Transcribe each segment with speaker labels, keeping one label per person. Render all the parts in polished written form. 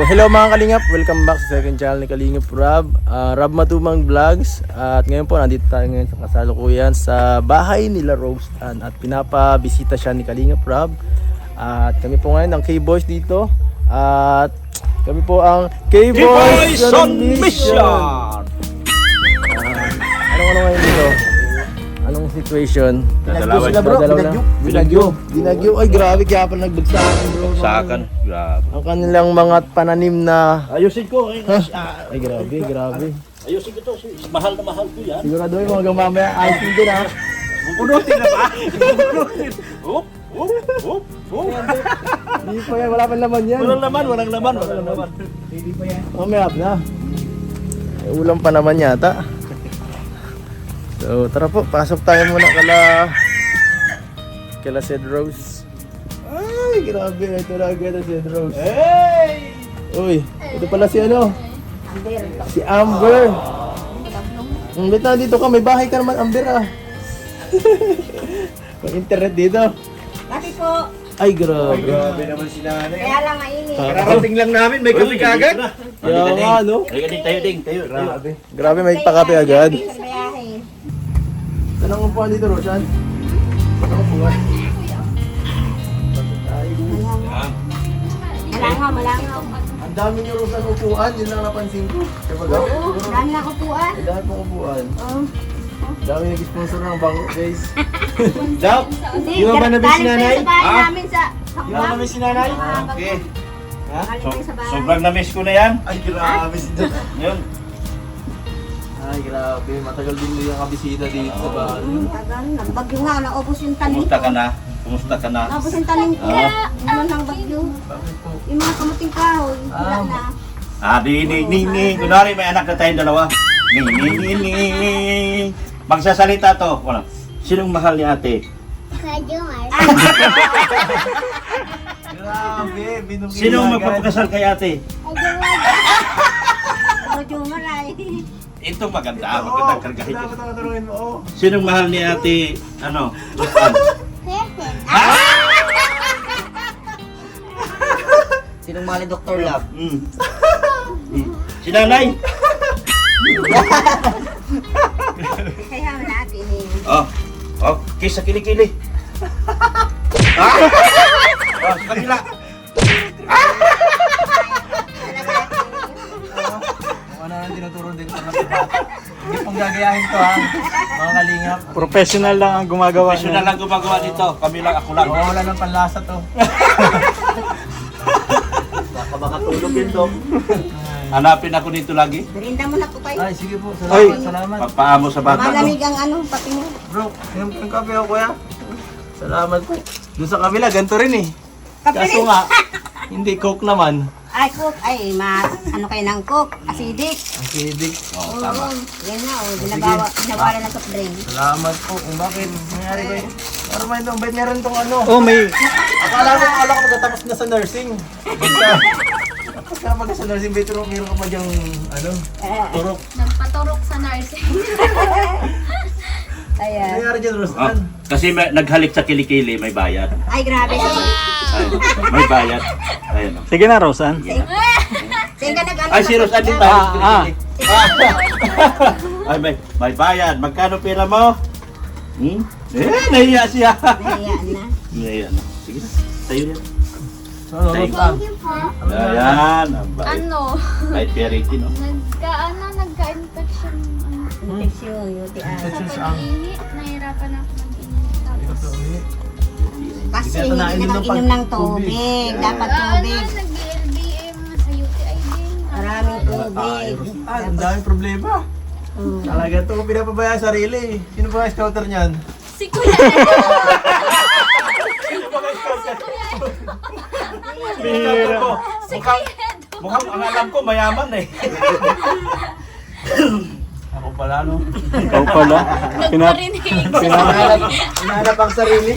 Speaker 1: hello mga Kalingap, welcome back sa second channel ni Kalingap Rob, Rob Matumang Vlogs. At ngayon po, nandito tayo ngayon sa kasalukuyan sa bahay nila Rose Ann. At pinapabisita siya ni Kalingap Rob. At kami po ngayon ang K-Boys dito. At kami po ang K-Boys on Mission. Ano ngayon dito? Anong situation?
Speaker 2: Dadalawan
Speaker 1: sila bro, Binagyo. Ay grabe, kaya pala nagbagsakan bro.
Speaker 2: Sakan, grabe.
Speaker 1: Ang kanilang mga pananim na...
Speaker 2: Ayusin ko.
Speaker 1: Ay grabe.
Speaker 2: Ayusin ko to. Mahal na mahal ko yan.
Speaker 1: Sigurado yung mga mamaya icing din ha.
Speaker 2: Pupunutin na ba? Pupunutin. Hop.
Speaker 1: Hindi pa yan, wala pa laman yan.
Speaker 2: Walang laman.
Speaker 1: Hindi pa yan. Mamaya na. May ulam pa naman yata. So tara po, pasok tayo muna kala Sid Rose. Ay grabe, ito na agad ang Sid Rose.
Speaker 2: Hey!
Speaker 1: Uy, ito pala si ano? Si Amber. Ba't na dito ka? May bahay ka naman, Amber ah. May internet dito.
Speaker 3: Laki po.
Speaker 1: Ay grabe.
Speaker 2: Grabe naman si nanay.
Speaker 3: Kaya lang mainit.
Speaker 2: Kararating lang namin, may kape kagad.
Speaker 1: Kaya nga no?
Speaker 2: Tayo ding.
Speaker 1: Grabe. Grabe, may pakape agad.
Speaker 3: Sa bayahe.
Speaker 1: Anong upuan dito, Roshan? Anong upuan?
Speaker 3: Malangaw.
Speaker 1: Ang dami niyo Roshan upuan, yun lang napansin ko. Diba ga?
Speaker 3: Oo, dami na kupuan.
Speaker 1: Ang dami pong upuan.
Speaker 3: Oo.
Speaker 1: Dami nag-sponsor ng bangko, guys.
Speaker 2: Dap!
Speaker 3: Hindi,
Speaker 2: Di ba ba namin si nanay?
Speaker 3: galing tayo sa bahay
Speaker 2: Ha?
Speaker 3: namin sa
Speaker 2: Di ba namin si nanay?
Speaker 3: Okay.
Speaker 2: Ha?
Speaker 3: Galing tayo sa bahay.
Speaker 2: Sobrang na-miss ko na yan.
Speaker 1: Ay, grabe si Dap.
Speaker 2: Yun.
Speaker 1: Ay, grabe. Matagal din yung kabisita dito sa bahay.
Speaker 3: Tagal, nagbagyo nga, naubos yung tanim
Speaker 2: Kumusta
Speaker 3: ko.
Speaker 2: ka na? Kumusta ka na?
Speaker 3: Naubos yung tanim ko. Naman ng bagyo.
Speaker 1: Bakit po?
Speaker 3: Yung mga kamuting kahoy, wala na.
Speaker 2: Ni. Kunwari may anak na tayong dalawa. Ni. Magsasalita to. Ano? Sinong mahal ni ate?
Speaker 1: Grabe, binugin
Speaker 2: Sinong magpapakasal kay ate?
Speaker 3: Pero Jumar ay.
Speaker 2: Ito maganda. Magandang kargahin.
Speaker 1: Dapat ang tanungin mo, oh.
Speaker 2: Sinong mahal ni ate? Ano? Rustan?
Speaker 4: Sinong mahal ni Dr. Love?
Speaker 2: Si nanay?
Speaker 3: Kaya natin eh.
Speaker 2: Oh, kiss sa kilikili. Sa kanila.
Speaker 1: Ano nang tinuturo din sa mga bata. Hindi pong gagayahin to ha, mga Kalingap.
Speaker 5: Professional lang ang gumagawa
Speaker 2: Professional lang gumagawa dito. Kami lang, ako lang.
Speaker 1: Wala ng panlasa to.
Speaker 2: Baka makatulog yun, Dok. Hanapin ako dito lagi.
Speaker 3: Berinda mo na po kayo.
Speaker 1: Ay, sige po.
Speaker 5: Ay.
Speaker 1: Salamat.
Speaker 2: Pagpaamo sa bata ko.
Speaker 3: Malamig ang ano, pati mo.
Speaker 1: Bro, yung kape ako kuya. Salamat po. Doon sa kabila, ganito rin eh. Kaso nga, hindi coke naman.
Speaker 3: Ay, cook. Ay, ano kayo ng cook? Acidic.
Speaker 1: Acidic.
Speaker 2: Oo, tama.
Speaker 3: Yan na,
Speaker 1: Sige.
Speaker 3: ginagawa na soft drink.
Speaker 1: Salamat po. Kung bakit, nangyari ko eh. Pero may itong, ba't meron itong ano?
Speaker 5: Oh, may
Speaker 1: Akala ko magtatapos na sa nursing. Tapos ka mag sa nursing, pero meron ka pa dyang, ano, turok.
Speaker 6: Nagpaturok sa nursing.
Speaker 3: Ayan.
Speaker 1: Nangyari dyan,
Speaker 2: Oh,
Speaker 1: Rostan.
Speaker 2: kasi naghalik sa kilikili, may bayad.
Speaker 3: Ay, grabe.
Speaker 2: Ay, may bayad. Ayun.
Speaker 5: sige na, Rosan.
Speaker 3: Sige ka nag-ano.
Speaker 2: Ay, si Rosan din tayo.
Speaker 5: Ah,
Speaker 2: Ay, may bayad. Magkano pera mo? Nahiya siya.
Speaker 3: Ayan na.
Speaker 2: Nahiya na. Sige na. Tayo yan.
Speaker 1: Ano,
Speaker 2: Thank
Speaker 1: Rostan?
Speaker 2: Ayan. Ang bait.
Speaker 6: Ano?
Speaker 2: Bait piyaritin, no?
Speaker 6: Nagka-infection.
Speaker 3: Infection, UTI.
Speaker 6: Sa pag-ihi, nahirapan ako mag-ihi. Tapos,
Speaker 3: Kasi
Speaker 1: Kaya
Speaker 3: hindi ka
Speaker 1: nainom ng
Speaker 3: nag-inom ng tubig. Dapat tubig.
Speaker 6: nag-LBM sa UTI din.
Speaker 3: Maraming tubig.
Speaker 1: Ang daming problema. Talaga ito, pinapabayaan sarili. Sino ba ang scouter niyan?
Speaker 6: Si Kuya
Speaker 2: Bihira ko. Mukhang ang alam ko mayaman eh.
Speaker 1: Ako pala, no?
Speaker 5: ikaw pala.
Speaker 6: Nagparinig.
Speaker 1: Hinahanap ang sarili.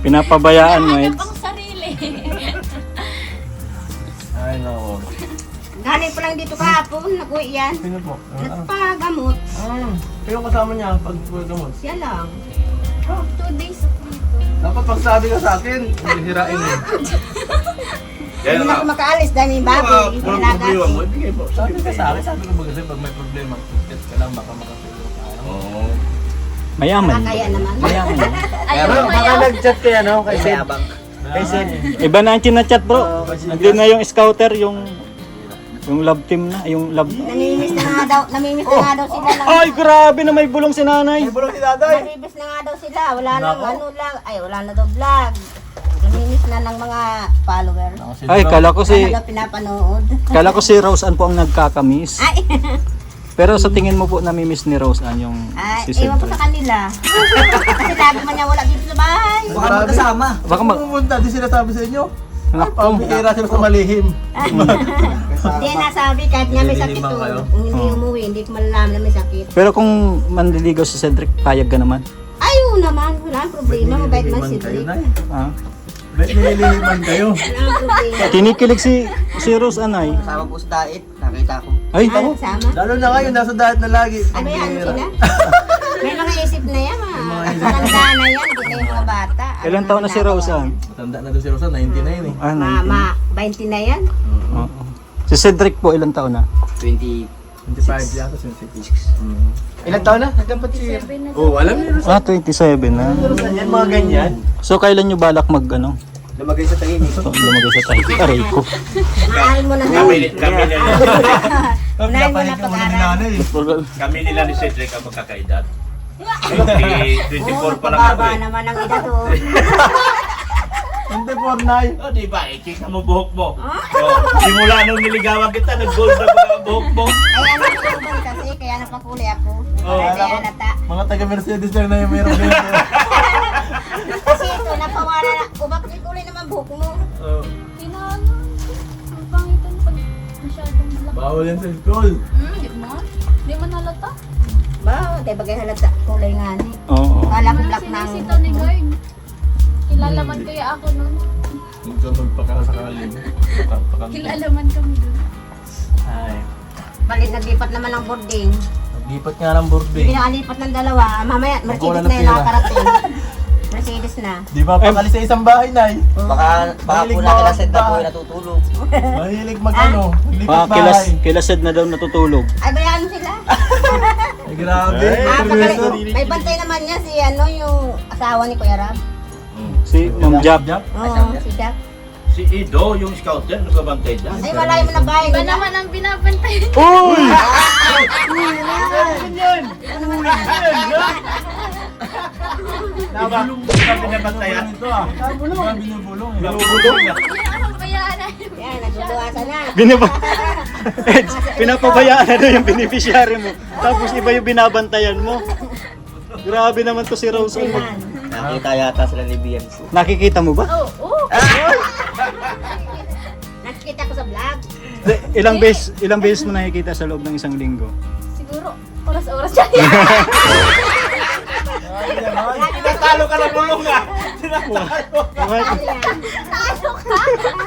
Speaker 5: Pinapabayaan mo, Eds.
Speaker 6: Ang sarili.
Speaker 1: Ay, nako.
Speaker 3: Galing pa lang dito kahapon, nag-uwi yan.
Speaker 1: Sino po?
Speaker 3: Nagpagamot.
Speaker 1: Sino kasama niya pag gamot?
Speaker 3: Siya lang.
Speaker 6: 2 days ako dito.
Speaker 1: Dapat pagsabi ka sa akin, hindi hirain eh.
Speaker 2: Kaya
Speaker 3: Hindi na
Speaker 2: nga,
Speaker 3: ako makaalis dahil may baboy.
Speaker 2: walang problema mo, ibigay mo.
Speaker 1: Sabi ka sa akin, sabi ko ba kasi pag may problema, test ka lang, baka makatulong tayo.
Speaker 2: Oo.
Speaker 5: Mayaman.
Speaker 3: Kaya naman.
Speaker 5: Mayaman.
Speaker 6: Ayaw mo
Speaker 1: Baka
Speaker 6: ayaw.
Speaker 1: nag-chat kay ano, kay Sid.
Speaker 4: Mayabang.
Speaker 1: Kay Sid.
Speaker 5: Iba na ang chinachat bro. Nandun na yung scouter, yung love team na, yung love.
Speaker 3: Namimiss na nga daw sila lang.
Speaker 5: Ay, grabe na may bulong si nanay.
Speaker 1: May bulong si Dadoy.
Speaker 3: Namimiss na nga daw sila. Wala nang ano lang. Ay, wala na daw vlog. Namimiss na ng mga follower.
Speaker 5: Ay, kala ko
Speaker 3: Ano
Speaker 5: si
Speaker 3: daw pinapanood.
Speaker 5: Rose Ann po ang nagkakamis.
Speaker 3: Ay,
Speaker 5: Pero sa tingin mo po namimiss ni Rose Ann yung si
Speaker 3: ewan ko
Speaker 5: Cedric?
Speaker 3: sa kanila. Kasi lagi man niya wala dito sa bahay.
Speaker 4: Baka magkasama.
Speaker 5: Baka mag...
Speaker 1: Pumunta, di sila sabi sa inyo.
Speaker 5: Nako.
Speaker 1: Pambihira sila sa malihim.
Speaker 3: Hindi nasabi kahit nga may sakit
Speaker 1: Nililiman
Speaker 3: to.
Speaker 1: kayo?
Speaker 3: Kung hindi umuwi, hindi ko malalaman na may sakit.
Speaker 5: Pero kung manliligaw si Cedric, payag ka naman.
Speaker 3: Ayaw naman, wala ang problema. Mabait man si
Speaker 1: kayo,
Speaker 3: Drake.
Speaker 1: Nay.
Speaker 5: Ah.
Speaker 1: Ba't nililiman kayo?
Speaker 3: Wala ang problema.
Speaker 5: Kinikilig si Rose Ann ay.
Speaker 4: Kasama po sa diet. Nakita ko.
Speaker 5: Ay,
Speaker 3: Ano, sama?
Speaker 1: Lalo na ngayon, nasa diet na lagi.
Speaker 3: Ano yan, ano sila? May mga isip na yan, matanda na yan, hindi na yung mga bata.
Speaker 5: ilan taon na si Rose Ann?
Speaker 1: Matanda na doon si Rosa, 99 eh.
Speaker 5: Ah, 19.
Speaker 3: Mama, 20 na yan.
Speaker 5: Oo. Si Cedric po, ilang taon na?
Speaker 4: 20.
Speaker 1: 25 yata, 26. Ilang taon na? Nagdapat si... Oh, alam niyo Rosa.
Speaker 5: Ah, 27 na.
Speaker 1: Rosa, yan mga ganyan.
Speaker 5: So, kailan nyo balak mag, ano?
Speaker 1: Lumagay sa tahimik.
Speaker 5: Lumagay sa tayo. Aray ko.
Speaker 3: Unahin mo na
Speaker 2: Kami nila,
Speaker 3: Unahin mo na pag-aral.
Speaker 2: kami nila ni Cedric ang magkakaedad. 24 pa lang ako
Speaker 3: Baba
Speaker 2: eh.
Speaker 3: naman ang edad oh.
Speaker 1: Hindi po, Nay.
Speaker 2: O, di ba? I-check mo buhok mo. Simula nung niligawan kita, nag-gold na ba ang buhok mo?
Speaker 3: Ay, ano ko naman kasi, kaya napakuli ako. Para kaya nata.
Speaker 1: Mga taga-Mercedes lang na yung meron dito.
Speaker 3: Kasi ito, napawala na. Bakit kulay naman buhok mo?
Speaker 6: Pinano. Ang pangitan pag masyadong black.
Speaker 1: Bawal yan sa school.
Speaker 6: Di mo? Di mo nalata?
Speaker 3: Ba, tayo bagay halata. Kulay nga ni.
Speaker 5: Oo.
Speaker 3: Kala ko
Speaker 6: Wala
Speaker 3: black ng...
Speaker 6: sinisita ni Guard. Kilala man kaya ako nun.
Speaker 1: Huwag ka magpakasakali.
Speaker 6: Kilala man kami dun.
Speaker 1: Ay.
Speaker 3: Balit, naglipat naman ng boarding.
Speaker 1: Naglipat nga ng boarding.
Speaker 3: Pinakalipat ng dalawa. Mamaya,
Speaker 1: Magkulang
Speaker 3: Mercedes na
Speaker 1: ng
Speaker 3: yung
Speaker 1: pera.
Speaker 3: nakakarating. Mercedes na.
Speaker 1: Di ba pakalis sa isang bahay, Nay?
Speaker 4: Baka
Speaker 1: Mahilig
Speaker 4: po natin
Speaker 1: mga
Speaker 4: na set na po
Speaker 1: bahay.
Speaker 4: yung natutulog.
Speaker 1: Mahilig mag-ano. Naglipat
Speaker 5: Ah,
Speaker 1: bahay.
Speaker 5: kila Ced na daw natutulog.
Speaker 3: Ay, bayaan mo sila.
Speaker 1: Ay, grabe.
Speaker 3: May bantay naman niya si ano, yung asawa ni Kuya Rab.
Speaker 5: Si Ma'am Jab.
Speaker 3: Oo, si Jack.
Speaker 2: Si Ido, yung scouter, nagbabantay dyan.
Speaker 3: Ay, malayo mo na bahay
Speaker 6: Iba
Speaker 3: nila.
Speaker 6: naman ang binabantay.
Speaker 5: Uy!
Speaker 2: Nabulong mo kami nabantayan.
Speaker 1: Binubulong. Binubulong.
Speaker 2: Binubulong niya.
Speaker 6: Kaya ako bayaan na.
Speaker 3: Yan, nagbubuwasan na.
Speaker 5: Eds, pinapabayaan na daw yung beneficiary mo. Tapos iba yung binabantayan mo. Grabe naman to si Rose Ann.
Speaker 3: Yan.
Speaker 4: Nakita yata sila ni BMC.
Speaker 5: Nakikita mo ba?
Speaker 6: Oo.
Speaker 3: Nakikita ko sa vlog.
Speaker 5: Ilang beses mo nakikita sa loob ng isang linggo?
Speaker 6: Siguro, oras-oras siya.
Speaker 2: Tinatalo ka ng bulong ah!
Speaker 5: Okay.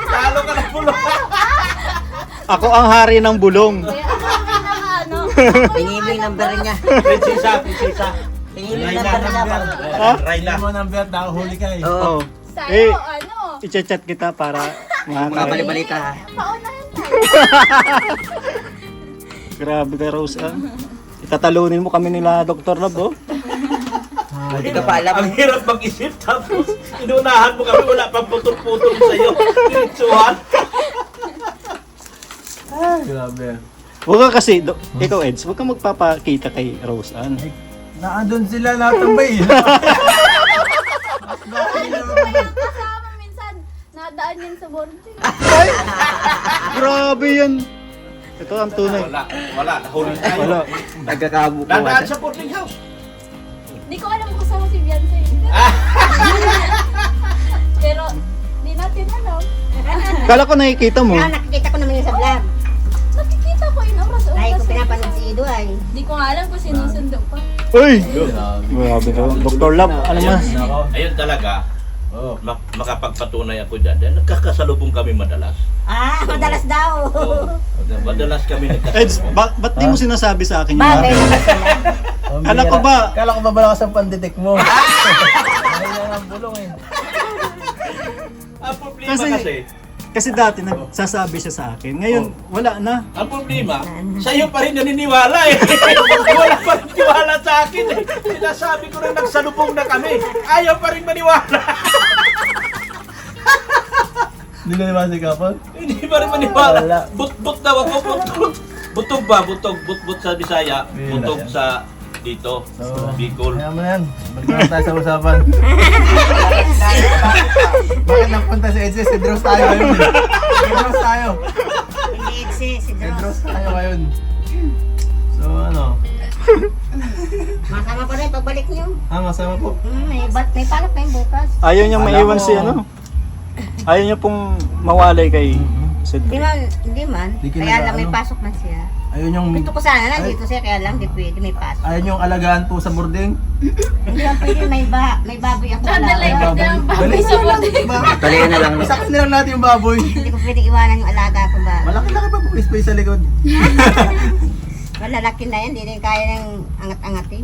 Speaker 2: Talo ka ng bulong!
Speaker 5: Ako ang hari ng bulong.
Speaker 6: Kaya ako ang ano.
Speaker 4: Tingin mo yung number niya.
Speaker 2: Prinsesa.
Speaker 4: Tingin mo yung number niya.
Speaker 5: Ha?
Speaker 2: Rayla.
Speaker 1: Hindi mo nang bet, nakahuli ka eh.
Speaker 5: Oo.
Speaker 6: Sa'yo, ano.
Speaker 5: I-chat kita para
Speaker 4: Mga balibalita ha.
Speaker 6: Paunahan tayo.
Speaker 5: Grabe ka Rose Ann. Itatalunin mo kami nila Dr. Love, oh.
Speaker 4: Hindi ka pa alam.
Speaker 2: Ang hirap mag-isip tapos inunahan mo kami, wala pang putol-putol sa'yo. Diretsuhan.
Speaker 1: Grabe.
Speaker 5: Huwag ka kasi, ikaw Eds, huwag ka magpapakita kay Rose Ann.
Speaker 1: Naandun sila natambay.
Speaker 6: Kasama minsan. Nadaan yan sa boarding.
Speaker 5: Grabe yan. Ito ang tunay.
Speaker 2: Wala, nahuli tayo.
Speaker 5: Wala.
Speaker 4: Nagkakabukuhan.
Speaker 2: Dadaan sa boarding house.
Speaker 6: Hindi ko alam kung kasama si Beyonce. Pero, di natin alam.
Speaker 5: Kala ko nakikita mo.
Speaker 3: Ah, nakikita ko naman yun sa vlog.
Speaker 6: Nakikita ko yun oras-oras.
Speaker 3: Dahil ko pinapanood si Ido ay.
Speaker 6: Hindi ko nga alam kung sinusundo pa.
Speaker 5: Uy! Grabe ka. Dr. Love, ano mas?
Speaker 2: Ayun talaga,
Speaker 1: Oh.
Speaker 2: makapagpatunay ako dyan. Dahil nagkakasalubong kami madalas.
Speaker 3: Ah, madalas daw.
Speaker 2: Oo. Madalas kami
Speaker 5: Eds,
Speaker 2: nagkasalubong.
Speaker 5: ba't di mo sinasabi sa akin
Speaker 3: Bakit?
Speaker 5: yun? Kala ko ba?
Speaker 1: Kala ko ba malakas ang pandetect mo? Ay, yan ang bulong eh.
Speaker 2: Ang problema
Speaker 5: Kasi-
Speaker 2: kasi,
Speaker 5: Kasi dati nagsasabi siya sa akin. Ngayon, wala na.
Speaker 2: Ang problema, sa'yo pa rin naniniwala eh. Wala pa rin tiwala sa akin eh. Sinasabi ko na nagsalubong na kami. Ayaw pa rin maniwala.
Speaker 1: Hindi na naman si Kapon?
Speaker 2: Hindi pa rin maniwala.
Speaker 1: Wala.
Speaker 2: But daw ako, but. Butog ba? Butog. But sa Bisaya. Butog sa dito.
Speaker 1: So,
Speaker 2: Bicol.
Speaker 1: Kaya mo na yan. Balik na tayo sa usapan. Bakit nagpunta sa EDSA? Sidros tayo ngayon. Sidros tayo.
Speaker 3: Hindi exist, si
Speaker 1: Sidros
Speaker 3: Dross.
Speaker 1: tayo ngayon. So ano?
Speaker 3: Masama pa rin pagbalik niyo.
Speaker 1: Masama po.
Speaker 3: May palak pa yung bukas.
Speaker 5: Ayaw niya
Speaker 1: Alam
Speaker 5: maiwan
Speaker 1: mo.
Speaker 5: si ano. Ayaw niya pong mawalay kay
Speaker 3: Hindi
Speaker 5: Cedric.
Speaker 3: man.
Speaker 1: Di
Speaker 3: Kaya lang may
Speaker 1: ano.
Speaker 3: pasok man siya.
Speaker 1: Ayun yung...
Speaker 3: Gusto ko sana nandito siya, kaya lang di pwede, may pasok.
Speaker 1: Ayun yung alagaan po sa boarding.
Speaker 3: Hindi lang pwede, may baboy ako.
Speaker 6: Dadalay
Speaker 3: alaga.
Speaker 6: ka ng baboy
Speaker 1: Dali
Speaker 6: sa boarding.
Speaker 4: Talihan na lang.
Speaker 1: Isakin na lang natin yung baboy.
Speaker 3: Hindi ko pwede iwanan yung alaga ko ba.
Speaker 1: Malaki-laki pa po space sa likod.
Speaker 3: Malalaki na yan, hindi rin kaya ng angat-angatin.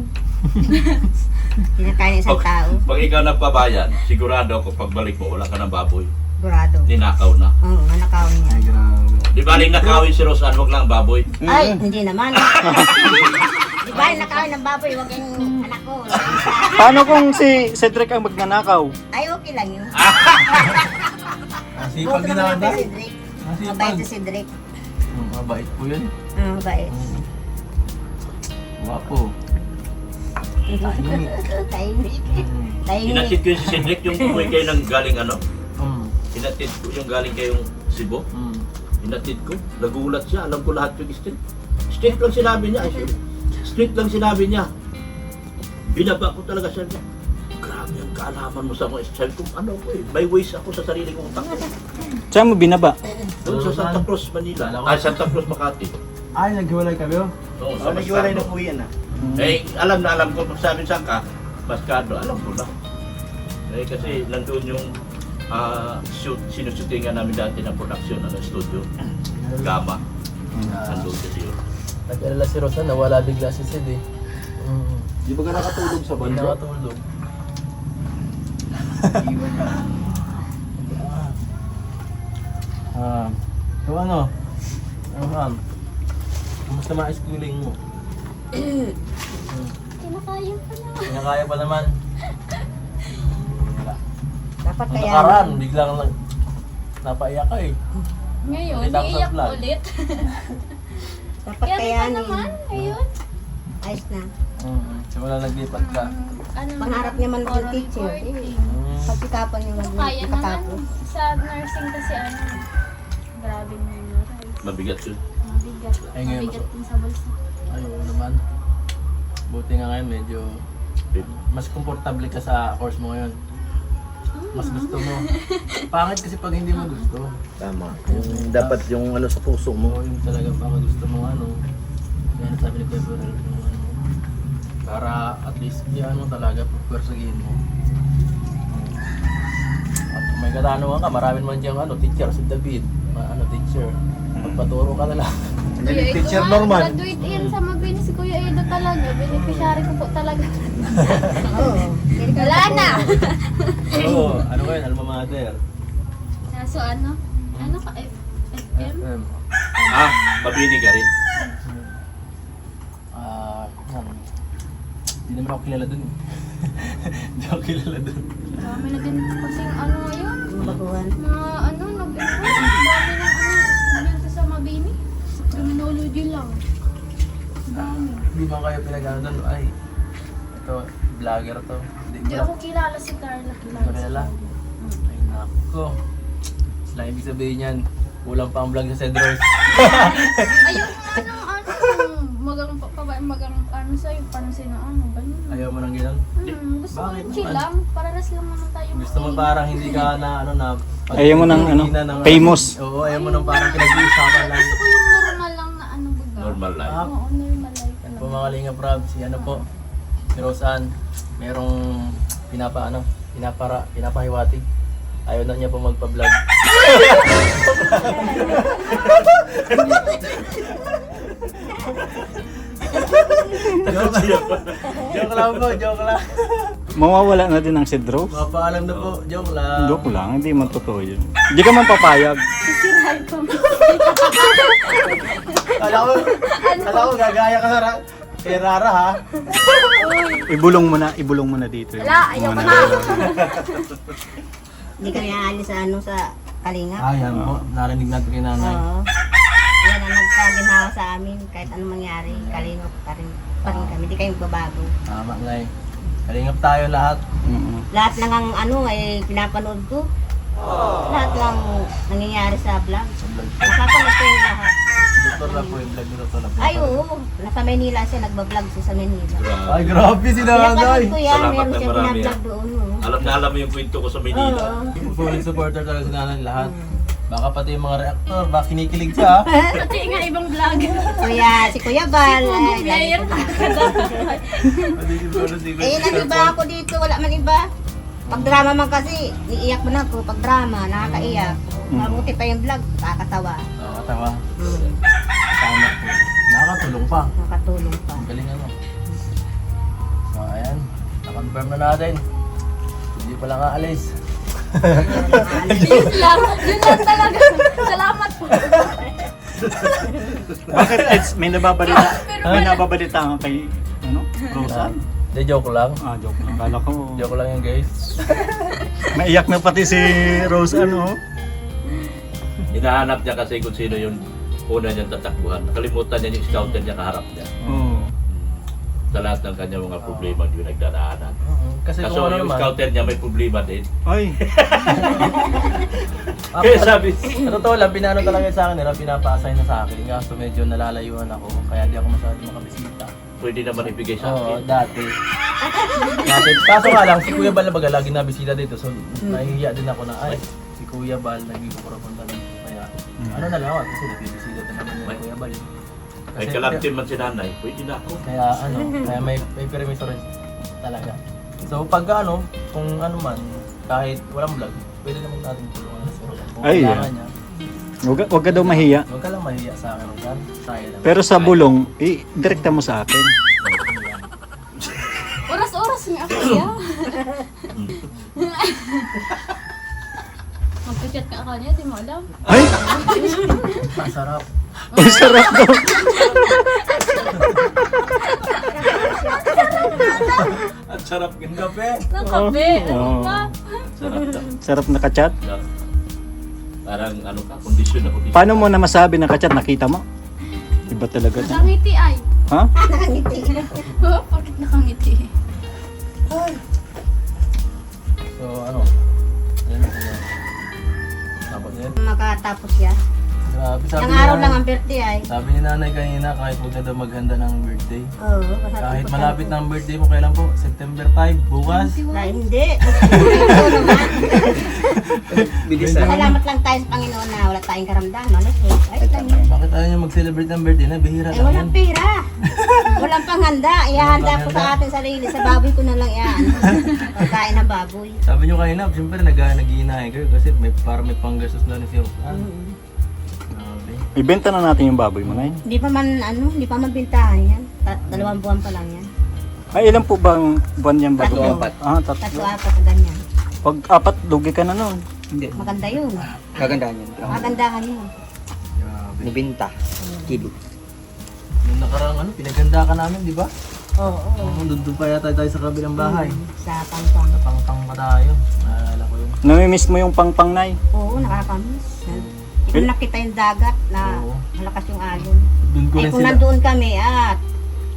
Speaker 3: Hindi na kaya ng isang tao.
Speaker 2: Pag ikaw nagpabayan, sigurado ako pagbalik mo, wala ka ng baboy.
Speaker 3: Burado.
Speaker 2: Ninakaw na.
Speaker 3: Oo, manakaw niya.
Speaker 1: Ay, grabe.
Speaker 2: Di ba rin nakawin si Rosan, wag lang baboy.
Speaker 3: Ay, hindi naman. Di ba yung nakawin ng baboy, huwag yung anak ko.
Speaker 5: Paano kung si Cedric ang magnanakaw?
Speaker 3: Ay, okay lang yun.
Speaker 1: Sipag
Speaker 3: Buto
Speaker 1: din
Speaker 3: naman
Speaker 1: naman.
Speaker 3: kay Cedric. Mabait si Cedric.
Speaker 1: Mabait po yun.
Speaker 3: Mabait.
Speaker 1: Wapo.
Speaker 3: Tahimik. Tahimik.
Speaker 2: Hinatid ko yung si Cedric, yung umuwi kayo ng galing ano?
Speaker 1: Mm.
Speaker 2: Hinatid ko yung galing kayong Cebu.
Speaker 1: Mm.
Speaker 2: Hinatid ko. Nagulat siya. Alam ko lahat yung street. Street lang sinabi niya. Ay, sorry. Street lang sinabi niya. Binaba ko talaga siya. Grabe ang kaalaman mo sa mga sabi ko, ano ko eh. May ways ako sa sarili kong utak.
Speaker 5: Saan mo binaba?
Speaker 2: Doon sa Santa Cruz, Manila. Ay, Santa Cruz, Makati.
Speaker 1: Ay, naghiwalay kami oh.
Speaker 2: Oo, sa Mascado.
Speaker 4: po yan ah.
Speaker 2: Eh, alam na alam ko. Pag sabi saan ka, Mascado, alam ko na. Eh, kasi nandun yung sinushootingan namin dati ng production ng studio. Gama. Nandun kasi yun.
Speaker 1: Nag-alala si Rosa, nawala bigla si Sid eh.
Speaker 4: Di ba ka nakatulog sa
Speaker 1: Hindi nakatulog. So ano? Kumusta mga schooling mo?
Speaker 6: Kinakaya pa na.
Speaker 1: Kinakaya pa naman.
Speaker 3: Dapat
Speaker 1: Ang
Speaker 3: kaya.
Speaker 1: nakaraan, biglang napaiyak ka eh.
Speaker 6: Ngayon,
Speaker 1: Hindi tapos
Speaker 6: iiyak
Speaker 1: ang vlog.
Speaker 6: ulit.
Speaker 3: Dapat
Speaker 6: Kaya
Speaker 3: kaya.
Speaker 6: pa naman, ayun.
Speaker 3: Ayos na.
Speaker 1: Simula naglipat ka.
Speaker 6: Ano
Speaker 3: Pangarap niya man maging teacher. Pagkikapan niya
Speaker 6: So, kaya naman.
Speaker 3: pagkatapos.
Speaker 6: Sa nursing kasi ano, grabe memorize.
Speaker 2: Mabigat yun.
Speaker 6: Mabigat.
Speaker 1: Ay, ngayon,
Speaker 6: Mabigat din sa bulsa.
Speaker 1: Ay, oo naman. Buti nga ngayon, medyo mas komportable ka sa course mo ngayon. Mas gusto mo. Pangit kasi pag hindi mo gusto.
Speaker 4: Tama. Yung dapat yung ano sa puso mo.
Speaker 1: Oo, yung talaga baka gusto mo ano. Yan sabi ni Gabriel, yung ano. Para at least yan mo talaga, pagpersagihin mo. At kung may katanungan ka, maraming man diyang ano, teacher, si David. Ano, teacher. Magpaturo ka na lang.
Speaker 6: Kuya
Speaker 1: teacher
Speaker 6: Edo,
Speaker 1: normal.
Speaker 6: graduate yan sa Mabini si Kuya Edo talaga. Beneficiary ko po talaga.
Speaker 3: Oo.
Speaker 6: Wala na!
Speaker 1: Oo, ano ko yun, alma mater.
Speaker 6: So ano? Ano ka? FM?
Speaker 1: FM.
Speaker 2: Mabini ka rin.
Speaker 1: Yan. Hindi naman ako kilala dun eh. Hindi ako kilala dun.
Speaker 6: Marami na din kasing ano ngayon.
Speaker 3: Baguhan.
Speaker 6: Mga ano, nag-enroll. Dami ng ano, dito sa Mabini. Sa criminology lang. Dami.
Speaker 1: Hindi ba kayo pinag-ano dun? Ay, ito, vlogger to.
Speaker 6: Hindi ako kilala si Carla.
Speaker 1: Carla? Ay, nako. Sila ibig sabihin yan, kulang pa ang vlog sa Cedros.
Speaker 6: Ayun, magang ano sa'yo, parang ano, ganyan.
Speaker 1: Ayaw mo nang ganyan.
Speaker 6: Gusto ko
Speaker 1: Bakit
Speaker 6: yung chill
Speaker 1: naman?
Speaker 6: lang, para ras lang naman tayo.
Speaker 1: Gusto mo parang hindi ka na ano na...
Speaker 5: Ayaw mo ng ano, famous.
Speaker 1: Oo, ayaw mo nang parang pinag-uusapan lang.
Speaker 6: Gusto ko yung normal lang na ano baga.
Speaker 2: Normal life.
Speaker 6: Oo, normal life.
Speaker 1: Yan po mga Kalinga Prab, si ano po, si Rosan, merong pinapahiwatig. Ayaw na niya po magpa-vlog. Joke lang po, joke lang.
Speaker 5: Mawawala na din ang seed rose.
Speaker 1: Mapaalam na po, joke lang.
Speaker 5: Joke lang, hindi man totoo yun. Hindi ka man papayag.
Speaker 6: Sisirahan ko.
Speaker 1: Kala ko gagaya ka sa kay Rara ha.
Speaker 5: Ibulong mo na dito.
Speaker 6: Wala, ayaw ko na.
Speaker 3: Hindi kami aalis sa ano sa Kalinga.
Speaker 1: Yan po, narinig natin kay nanay.
Speaker 3: Oo. Yan ang nagpaginawa sa amin. Kahit anong mangyari, Kalinga pa rin kami. Hindi kayo babago.
Speaker 1: Tama nga eh. Kalingap tayo lahat.
Speaker 3: Lahat lang ang ano ay pinapanood ko. Lahat lang nangyayari sa vlog. Napapanood ko yung lahat.
Speaker 1: Doktor na po yung vlog ni Doktor na po.
Speaker 3: Ay oo, nasa Maynila siya, nagbablog siya sa Maynila.
Speaker 1: Ay, grabe si nanay.
Speaker 3: Pinapanood ko yan,
Speaker 2: Salamat
Speaker 3: meron
Speaker 2: ng
Speaker 3: siya
Speaker 2: marami,
Speaker 3: pinablog doon. Oh.
Speaker 2: Alam na alam mo yung kwento ko sa Manila.
Speaker 3: Oo.
Speaker 1: Full supporter talaga si nanay lahat. Baka pati yung mga reactor, baka kinikilig siya ha.
Speaker 6: Pati nga ibang vlog.
Speaker 3: Kuya, si Kuya Bal.
Speaker 6: Google player.
Speaker 3: Ayun, ang iba ako dito, wala man iba. Pag drama man kasi, iiyak man ako. Pag drama, nakakaiyak. Mabuti pa yung vlog, nakakatawa.
Speaker 1: Nakakatawa. Tama po. Nakakatulong pa.
Speaker 3: Nakatulong pa.
Speaker 1: Ang galing ano. So ayan, na-confirm na natin. Hindi pala nga alis.
Speaker 6: Yun lang talaga. Salamat po.
Speaker 5: Bakit Eds, may nababalita ka kay Rosa?
Speaker 1: Hindi, joke lang.
Speaker 5: Joke lang. Kala ko.
Speaker 1: Joke lang yan guys.
Speaker 5: Maiyak na pati si Rose
Speaker 2: Hinahanap niya kasi kung sino yung una niyang tatakbuhan. Nakalimutan niya yung scouter niya kaharap niya.
Speaker 5: Oo.
Speaker 2: Sa lahat ng kanyang mga problema yung nagdaraanan.
Speaker 1: Kasi
Speaker 2: Kaso
Speaker 1: kung ano
Speaker 2: yung
Speaker 1: naman.
Speaker 2: scouter niya may problema din.
Speaker 5: Ay,
Speaker 2: Kaya sabi,
Speaker 1: Sa totoo lang, pinano talaga sa akin, pinapa-assign na sa akin. Kaso medyo nalalayuan ako, kaya di ako masyado makabisita.
Speaker 2: pwede naman ibigay sa
Speaker 1: Oo,
Speaker 2: akin.
Speaker 1: dati. Kaso nga lang, si Kuya Bal na baga lagi nabisita dito. So, nahihiya din ako na, ay, si Kuya Bal, nagigipurapunta lang. Kaya, ano na lang ako, kasi nabibisita din naman yung Kuya Bal.
Speaker 2: May kalantin man si nanay, pwede na ako.
Speaker 1: Kaya kaya may permiso rin talaga. So pagka kung ano man, kahit walang vlog, pwede naman natin tulungan sa kung
Speaker 5: Ay,
Speaker 1: kailangan niya.
Speaker 5: wag ka daw mahiya.
Speaker 1: Huwag ka lang mahiya sa akin, kan? Saya lang.
Speaker 5: Pero sa bulong, direkta mo sa akin.
Speaker 6: Oras-oras nga ako ya. Magka-chat ka kanya, di mo alam.
Speaker 5: Ay,
Speaker 1: Masarap.
Speaker 5: ang sarap daw.
Speaker 2: At sarap
Speaker 1: Yung kape.
Speaker 6: Ng kape. Ano
Speaker 5: Oo.
Speaker 6: ba?
Speaker 2: Sarap na.
Speaker 5: Sarap na kachat.
Speaker 2: Parang ano ka, kondisyon ako dito.
Speaker 5: Paano mo na masabi na kachat nakita mo? Iba talaga.
Speaker 6: Nakangiti ay.
Speaker 5: Ha?
Speaker 3: Nakangiti.
Speaker 6: Oh, bakit nakangiti?
Speaker 1: So ano? Yan. Tapos yan.
Speaker 3: Makatapos siya.
Speaker 1: Grabe, sabi
Speaker 3: Ang
Speaker 1: ni
Speaker 3: araw lang
Speaker 1: nanay.
Speaker 3: ang birthday ay.
Speaker 1: Sabi ni nanay kanina, kahit huwag na daw maghanda ng birthday.
Speaker 3: Oo.
Speaker 1: Kahit malapit na ang birthday mo, kailan po? September 5, bukas.
Speaker 3: Na, hindi. Salamat lang tayo sa Panginoon na wala tayong karamdaman. Ay, lang yun.
Speaker 1: Bakit ayaw niya mag-celebrate ng birthday na? Bihira
Speaker 3: Eh,
Speaker 1: lang
Speaker 3: walang
Speaker 1: yan.
Speaker 3: pera. Walang panghanda. Ihanda po sa atin sarili. Sa baboy ko na lang yan. Pagkain ng baboy.
Speaker 1: Sabi niyo kanina, siyempre nag-iinahin kayo kasi para may panggastos na rin siya. Grabe.
Speaker 5: Ibenta na natin yung baboy mo na yun.
Speaker 3: Hindi pa man bintahan yan. 2 buwan pa lang yan.
Speaker 5: Ay, ilan po bang buwan yan bago?
Speaker 3: Tatlo.
Speaker 5: Tatlo.
Speaker 3: 3-4 na ganyan.
Speaker 5: Pag 4, lugi ka na nun.
Speaker 3: Maganda yun.
Speaker 4: Kagandahan yun.
Speaker 3: Magandahan yun.
Speaker 1: Grabe.
Speaker 4: Nibinta. Kilo.
Speaker 1: Nung nakarang pinaganda ka namin, di ba?
Speaker 3: Oo.
Speaker 1: Doon pa yata tayo sa kabilang bahay.
Speaker 3: Sa pangpang.
Speaker 1: Pang pa tayo. Naalala ko yun.
Speaker 5: Namimiss mo yung pangpangnay.
Speaker 3: Oo, nakakamiss. Hindi mo nakita yung dagat na
Speaker 1: Oo.
Speaker 3: malakas yung alon.
Speaker 1: Doon ko
Speaker 3: Ay
Speaker 1: rin
Speaker 3: kung
Speaker 1: sila.
Speaker 3: nandoon kami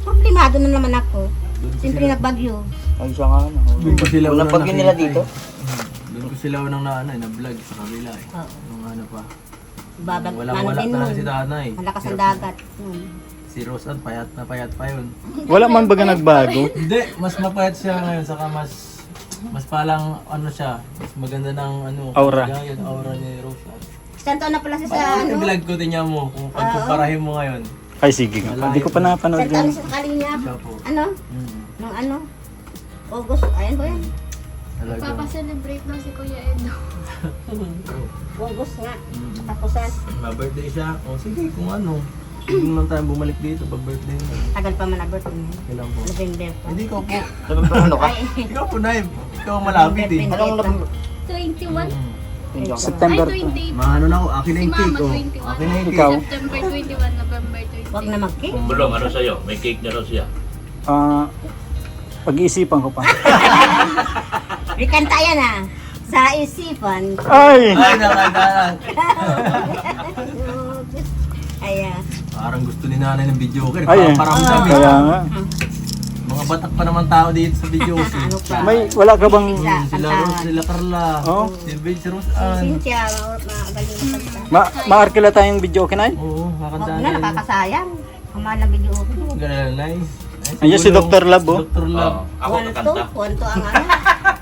Speaker 3: problemado na naman ako.
Speaker 1: Doon ko
Speaker 3: Siyempre
Speaker 1: sila.
Speaker 3: nagbagyo.
Speaker 5: Ay, siya nga.
Speaker 1: Doon ko sila
Speaker 4: Walang
Speaker 1: unang
Speaker 4: pagyo nila
Speaker 1: nakita
Speaker 4: dito?
Speaker 1: Doon ko sila unang na-vlog sa kabila eh.
Speaker 3: Oo.
Speaker 1: Nung ano pa.
Speaker 3: Babag
Speaker 1: Wala
Speaker 3: din
Speaker 1: talaga
Speaker 3: nun.
Speaker 1: si tatay.
Speaker 3: Malakas ang dagat.
Speaker 1: Si Rose payat na payat pa yun.
Speaker 5: Wala man baga nagbago.
Speaker 1: Hindi, mas mapayat siya ngayon saka mas palang siya, mas maganda ng
Speaker 5: Aura.
Speaker 1: Yung aura ni Rose.
Speaker 3: Isang taon na pala siya sa
Speaker 1: Yung vlog ko tingnan mo kung pagkumparahin mo ngayon.
Speaker 5: Ay, sige nga. Hindi ko pa napanood
Speaker 3: Isang taon
Speaker 5: yun.
Speaker 3: siya sa Kalingap.
Speaker 1: Siya po.
Speaker 3: Nung August, ayan po yan.
Speaker 1: Talaga.
Speaker 6: Papa-celebrate daw si Kuya Edo.
Speaker 3: August nga. Katapusan.
Speaker 1: Ma-birthday siya. O sige, kung ano. Hindi naman tayo bumalik dito pag birthday mo.
Speaker 3: Tagal pa man na birthday niya.
Speaker 1: Kailan po?
Speaker 3: November pa.
Speaker 1: Hindi ko po.
Speaker 4: Ano ka?
Speaker 1: Ikaw po, Naib. Ikaw ang malapit eh.
Speaker 4: Anong
Speaker 6: 21?
Speaker 5: September
Speaker 6: Ay, 20.
Speaker 1: Maano na ako, akin na
Speaker 6: Si
Speaker 1: yung cake
Speaker 6: Mama,
Speaker 1: oh.
Speaker 6: 21.
Speaker 1: Akin na yung cake.
Speaker 5: Ikaw?
Speaker 6: September 21, November 20.
Speaker 3: Huwag na mag-cake.
Speaker 2: Bulong, ano sa'yo? May cake na raw siya.
Speaker 5: Pag-iisipan ko pa.
Speaker 3: May kanta yan ah. Sa isipan.
Speaker 5: Ay!
Speaker 1: Ay, nakakalang.
Speaker 3: Ayan.
Speaker 1: Parang gusto ni nanay ng video okay.
Speaker 5: Ay,
Speaker 1: Paramdam eh.
Speaker 5: Kaya nga.
Speaker 1: Mga batak pa naman tao dito sa video okay.
Speaker 3: Ano pa?
Speaker 5: Wala ka bang
Speaker 1: Sila Rose, sila Carla.
Speaker 5: Oh.
Speaker 1: Si Benj, si Rose
Speaker 3: Si
Speaker 1: Ann.
Speaker 3: Cynthia, magaling na kanta.
Speaker 5: maarkila tayong video kinay?
Speaker 1: Oo,
Speaker 3: Huwag
Speaker 1: kakantaan
Speaker 3: na, nakakasayang. Ang mahal na video ko.
Speaker 1: Ganun, nice.
Speaker 5: Ayan si Dr. Lab, oh.
Speaker 1: Dr. Lab.
Speaker 2: Ako kakanta.
Speaker 3: Kwanto ang ano.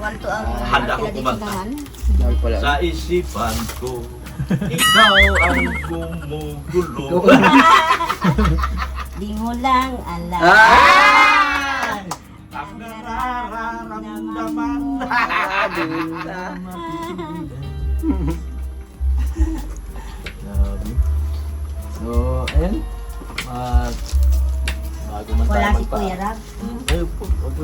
Speaker 3: Kwanto ang
Speaker 2: Handa ako
Speaker 3: pinadikit
Speaker 2: kumanta.
Speaker 3: ng ano.
Speaker 4: Dahil pala.
Speaker 2: Sa isipan ko, ikaw ang gumugulo.
Speaker 3: Di mo lang alam.
Speaker 2: Ang nararamdaman.
Speaker 1: Grabe. So, ayun. At bago man tayo
Speaker 3: Wala si
Speaker 1: magpa...
Speaker 3: Kuya Rab.
Speaker 1: Ayun po, wag po.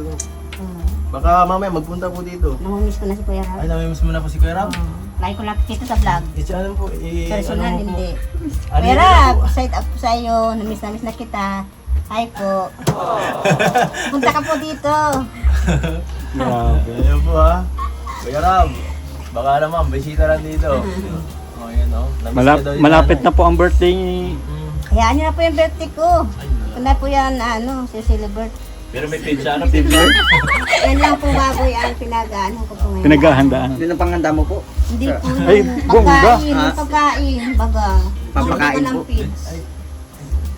Speaker 1: Baka mamaya magpunta po dito.
Speaker 3: Namimiss ko na si Kuya Rab.
Speaker 1: Ay, namimiss mo na po si Kuya Ram.
Speaker 3: Lagi ko nakikita sa vlog.
Speaker 1: Ano po,
Speaker 3: Personal,
Speaker 1: ano mo po?
Speaker 3: hindi.
Speaker 1: Ano
Speaker 3: Kuya
Speaker 1: yun
Speaker 3: Rab,
Speaker 1: po?
Speaker 3: side up po sa iyo. Namiss na kita. Hi po. Punta ka po dito.
Speaker 5: Grabe.
Speaker 1: Ayun po ha. Kuya Ram, baka naman, bisita lang dito. Oh, yun oh. Namiss ka daw yung
Speaker 5: Malapit na
Speaker 1: nanay.
Speaker 5: po ang birthday ni...
Speaker 3: Hayaan niyo na po yung birthday ko. Kaya po yan, si-celebrate.
Speaker 2: Pero may pizza, ano pizza?
Speaker 3: Yan lang po baboy ang pinag-ano ko po ngayon.
Speaker 5: Pinaghahandaan.
Speaker 4: Yun ang panghanda mo po.
Speaker 3: Hindi po
Speaker 5: Ay,
Speaker 3: yung
Speaker 5: bongga.
Speaker 3: pagkain,
Speaker 4: Ah.
Speaker 3: pagkain, baga.
Speaker 4: Papakain
Speaker 3: Bili ko ng
Speaker 4: po.
Speaker 3: pids.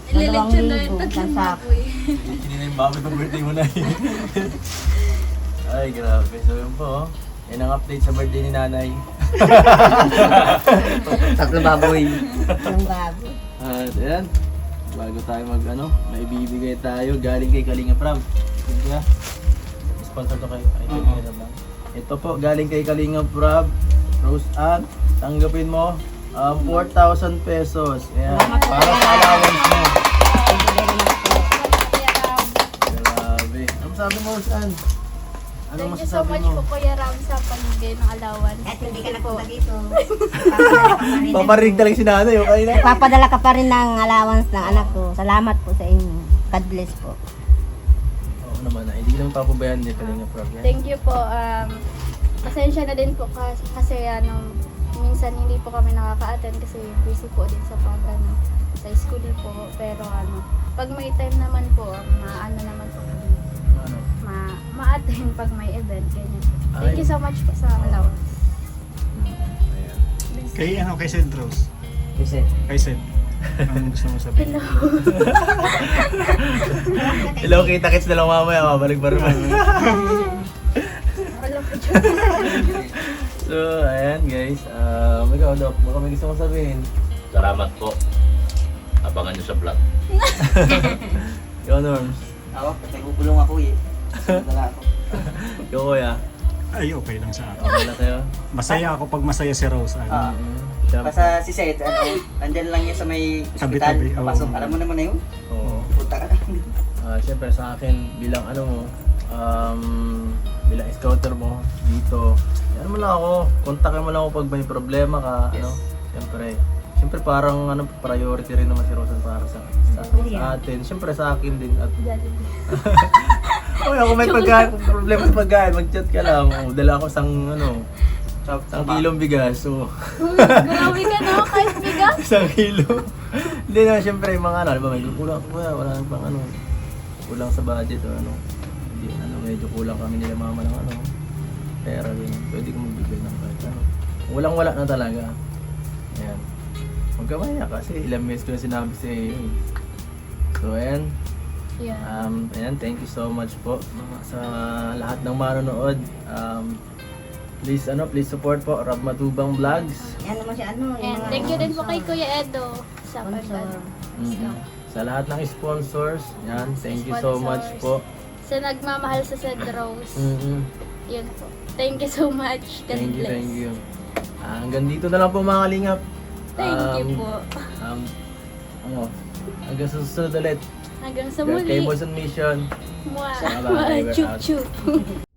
Speaker 6: Ililitsyon na yung
Speaker 3: 2,000
Speaker 6: tatlong
Speaker 3: sa
Speaker 6: baboy.
Speaker 1: Hindi na yung baboy pag birthday mo na yun. Ay, grabe. So yun po oh. Yan ang update sa birthday ni nanay.
Speaker 4: Tatlo baboy.
Speaker 3: Yung baboy.
Speaker 1: At ayan, bago tayo may bibigay tayo galing kay Kalinga Prab. Diba? Sponsor to kay Kalinga Prab. Ito po, galing kay Kalinga Prab, Rose Ann, tanggapin mo 4,000 pesos. Ayan, para sa allowance mo.
Speaker 3: Thank you very much po.
Speaker 6: Kuya Ram.
Speaker 1: Grabe. Ano sabi mo, Rose Ann? Ano
Speaker 6: Thank you so
Speaker 1: masasabi
Speaker 6: much
Speaker 1: mo?
Speaker 6: po Kuya Ram sa pagbigay ng allowance.
Speaker 3: Kahit hindi ka napunta dito.
Speaker 1: Paparig talaga si nanay, okay na.
Speaker 3: Papadala ka pa rin ng allowance ng anak ko. Salamat po sa inyo. God bless po.
Speaker 1: Oo naman, hindi ka naman papabayaan ni Kalinga Prab. Yan.
Speaker 6: Thank you po. Pasensya na din po kasi minsan hindi po kami nakaka-attend kasi busy po din sa sa school po. Pero pag may time naman po, maano naman po kami.
Speaker 1: Ano?
Speaker 6: Ma-attend pag may event, ganyan. Thank you so much po sa allowance.
Speaker 5: Kay kay Sid Rose.
Speaker 4: Kasi.
Speaker 5: Kay Sid. Anong gusto mo sabihin?
Speaker 6: Hello.
Speaker 1: Hello, kita-kits na lang mamaya, mabalik pa rin.
Speaker 6: Hello po.
Speaker 1: So, ayan guys. Ikaw, Doc, baka may gusto mong sabihin.
Speaker 2: Salamat po. Abangan nyo sa vlog.
Speaker 1: Ikaw, Norms.
Speaker 4: Ako, nagugulong ako eh. Dala ako.
Speaker 1: Ikaw, Kuya.
Speaker 5: Ay, okay lang sa akin.
Speaker 1: Okay na sa'yo.
Speaker 5: Masaya ako pag masaya si Rose.
Speaker 4: Ah.
Speaker 1: Siya-
Speaker 4: Basta si Seth, nandyan lang yan sa may ospital.
Speaker 5: Tabi-tabi, oo.
Speaker 4: Papasok. Alam mo naman na yun.
Speaker 1: Oo.
Speaker 4: Punta ka na.
Speaker 1: Siyempre sa akin, bilang bilang scouter mo dito, yan mo lang ako, kontakin mo lang ako pag may problema ka, Siyempre parang priority rin naman si Rosan para sa atin. Siyempre sa akin din at kung may problema sa pagkain, mag-chat ka lang. Dala ako isang kilong bigas. So,
Speaker 6: Grabe ka no, kahit bigas.
Speaker 1: isang kilo. Hindi na, siyempre yung mga may kulang ako wala nang pang kulang sa budget o Hindi, medyo kulang kami nila mama ng pera din. Pwede kong magbigay ng kahit Walang-wala na talaga. Ayan. Huwag ka maya kasi ilang minutes ko na sinabi sa iyo. So, ayan.
Speaker 6: Yeah.
Speaker 1: Ayan, thank you so much po sa lahat ng manonood. Please support po Rab Matubang Vlogs.
Speaker 3: Yan naman si
Speaker 6: And thank you din po kay Kuya Edo sa pag
Speaker 1: Sa lahat ng sponsors, yan, thank you so much po.
Speaker 6: sa nagmamahal sa Sid Rose. Yun po. Thank you so much. God
Speaker 1: Thank
Speaker 6: bless.
Speaker 1: you. Hanggang dito na lang po mga kalingap.
Speaker 6: Thank you po.
Speaker 1: Hanggang sa susunod ulit.
Speaker 6: Hanggang sa
Speaker 1: Kay
Speaker 6: muli.
Speaker 1: Boys on Mission.
Speaker 6: Mwah.
Speaker 1: Bye-bye.
Speaker 6: Chup chup.